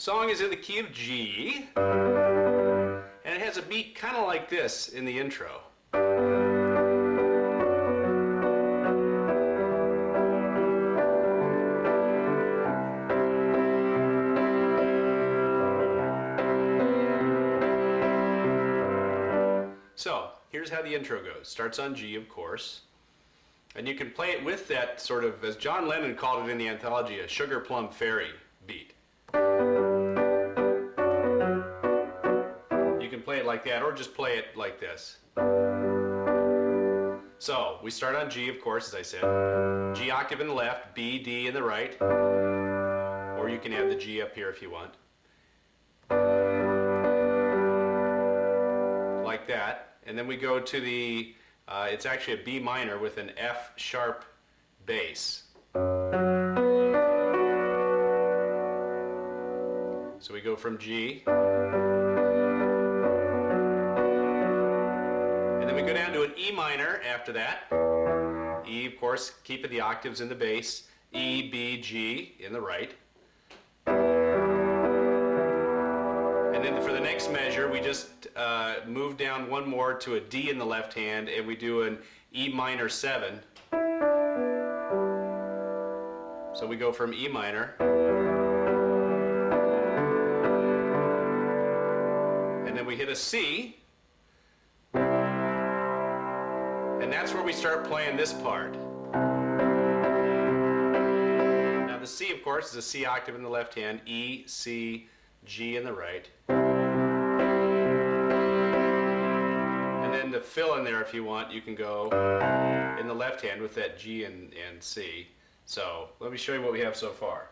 Song is in the key of G, and it has a beat kind of like this in the intro. So, here's how the intro goes. Starts on G, of course. And you can play it with that sort of, as John Lennon called it in the anthology, a sugar plum fairy beat. You can play it like that, or just play it like this. So, we start on G, of course, as I said. G octave in the left, B, D in the right. Or you can add the G up here if you want. Like that. And then we go to the, it's actually a B minor with an F sharp bass. So we go from G. And then we go down to an E minor after that. E, of course, keeping the octaves in the bass. E, B, G in the right. And then for the next measure, we just move down one more to a D in the left hand, and we do an E minor 7. So we go from E minor. And then we hit a C. And that's where we start playing this part. Now the C, of course, is a C octave in the left hand, E, C, G in the right. And then to fill in there, if you want, you can go in the left hand with that G and C. So let me show you what we have so far.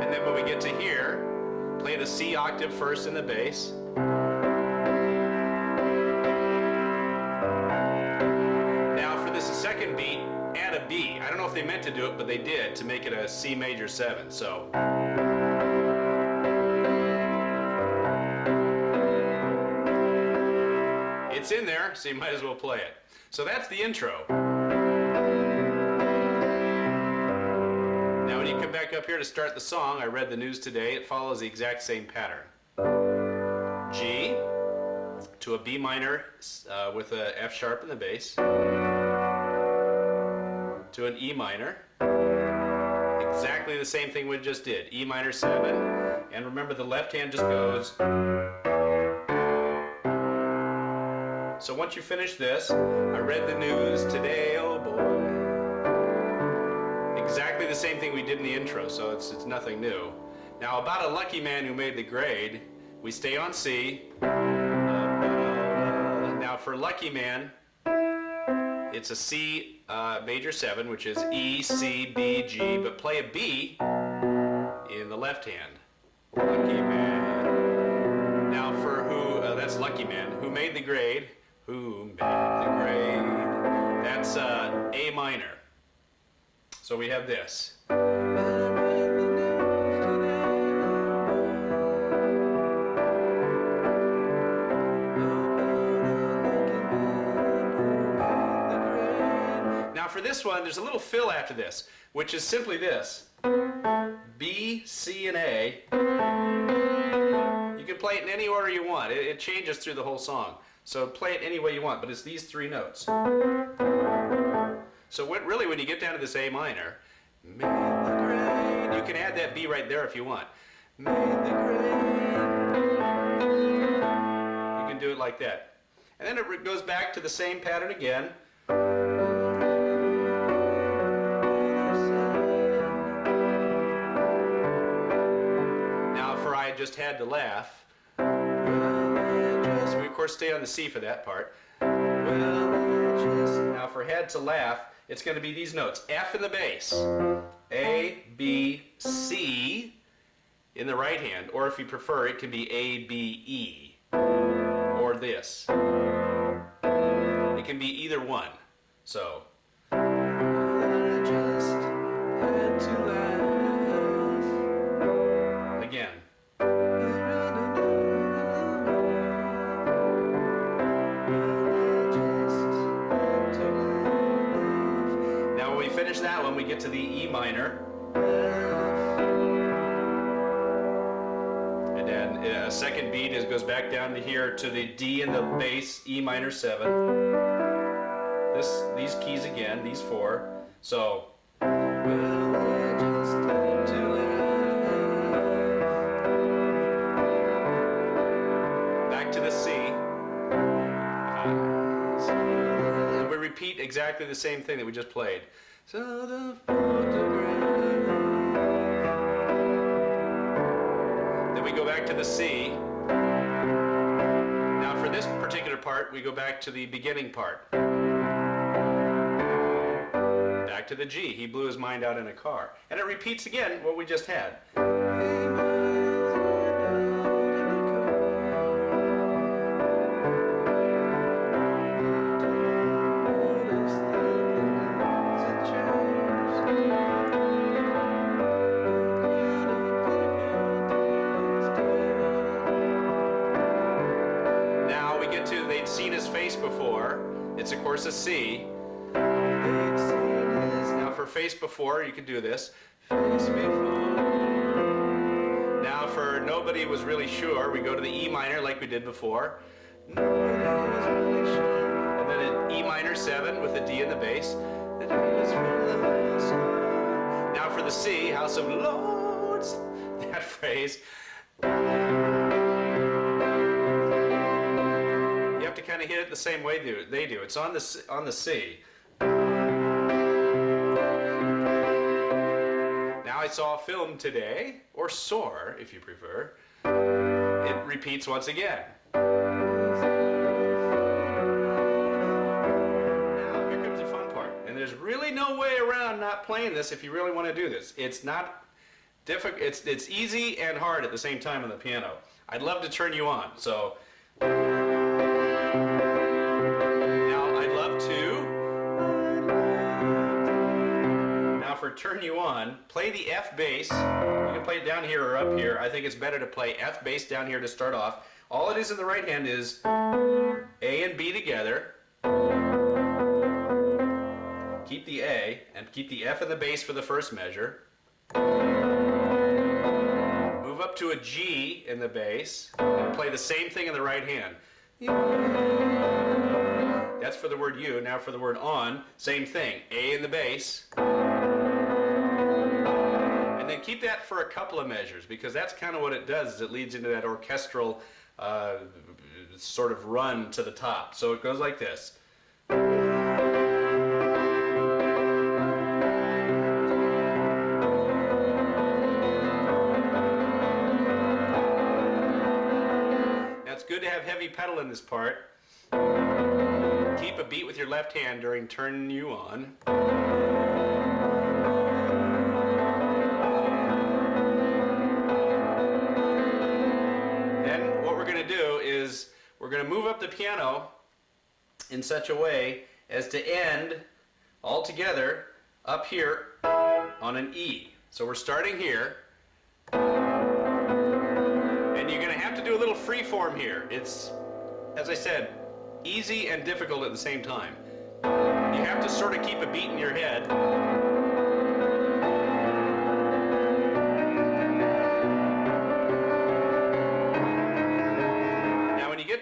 And then when we get to here, play the C octave first in the bass. Second beat, add a B. I don't know if they meant to do it, but they did to make it a C major 7. So it's in there, so you might as well play it. So that's the intro. Now when you come back up here to start the song, I read the news today, it follows the exact same pattern. G to a B minor with a F sharp in the bass. To an E minor, exactly the same thing we just did, E minor 7, and remember the left hand just goes. So once you finish this, I read the news today, oh boy, exactly the same thing we did in the intro, so it's nothing new. Now about a lucky man who made the grade, we stay on C. Now for lucky man, it's a C major 7, which is E, C, B, G, but play a B in the left hand. Lucky man. Now for who, that's lucky man. Who made the grade? Who made the grade? That's A minor. So we have this. For this one, there's a little fill after this, which is simply this. B, C, and A. You can play it in any order you want. It changes through the whole song. So play it any way you want, but it's these 3 notes. So really, when you get down to this A minor, made the grade, you can add that B right there if you want. Made the grade. You can do it like that. And then it goes back to the same pattern again. I just had to laugh. We of course stay on the C for that part. Now for had to laugh, it's going to be these notes. F in the bass. A, B, C in the right hand, or if you prefer, it can be A, B, E, or this. It can be either one. So. Again. finish that one, we get to the E minor. And then a second beat goes back down to here to the D in the bass, E minor 7. These keys again, these 4. So back to the C. And we repeat exactly the same thing that we just played. So the photograph. Then we go back to the C. Now for this particular part, we go back to the beginning part. Back to the G. He blew his mind out in a car. And it repeats again what we just had. They'd seen his face before. It's of course a C. Now for face before, you can do this. Face before. Now for nobody was really sure, we go to the E minor like we did before. Nobody was really sure. And then an E minor 7 with the D in the bass. Now for the C, House of Lords, that phrase. To kind of hit it the same way they do. It's on the C. Now I saw a film today, or SOAR if you prefer. It repeats once again. Now here comes the fun part. And there's really no way around not playing this if you really want to do this. It's not difficult. It's easy and hard at the same time on the piano. I'd love to turn you on. So for turn you on, play the F bass. You can play it down here or up here. I think it's better to play F bass down here to start off. All it is in the right hand is A and B together. Keep the A and keep the F in the bass for the first measure. Move up to a G in the bass and play the same thing in the right hand. That's for the word you. Now for the word on, same thing. A in the bass. And then keep that for a couple of measures, because that's kind of what it does, is it leads into that orchestral sort of run to the top. So it goes like this. Now it's good to have heavy pedal in this part. Keep a beat with your left hand during turn you on. We're going to move up the piano in such a way as to end all together up here on an E. So we're starting here, and you're going to have to do a little free form here. It's, as I said, easy and difficult at the same time. You have to sort of keep a beat in your head.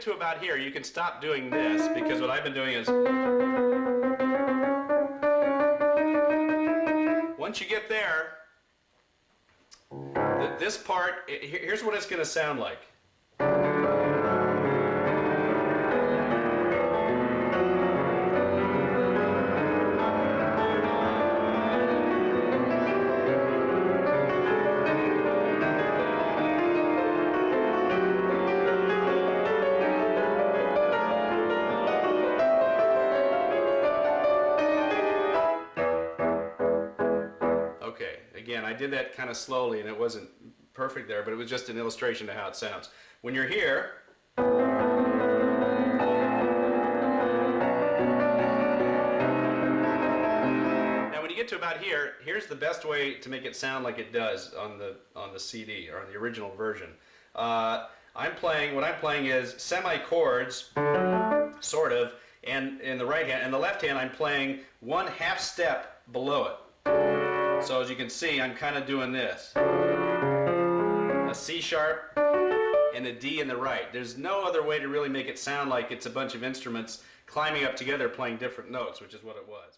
To about here, you can stop doing this, because what I've been doing is, once you get there, this part, here's what it's going to sound like. Again, I did that kind of slowly and it wasn't perfect there, but it was just an illustration to how it sounds. When you're here, now when you get to about here, here's the best way to make it sound like it does on the CD or on the original version. What I'm playing is semi-chords, sort of, and in the right hand, and the left hand I'm playing 1/2 step below it. So as you can see, I'm kind of doing this. A C sharp and a D in the right. There's no other way to really make it sound like it's a bunch of instruments climbing up together playing different notes, which is what it was.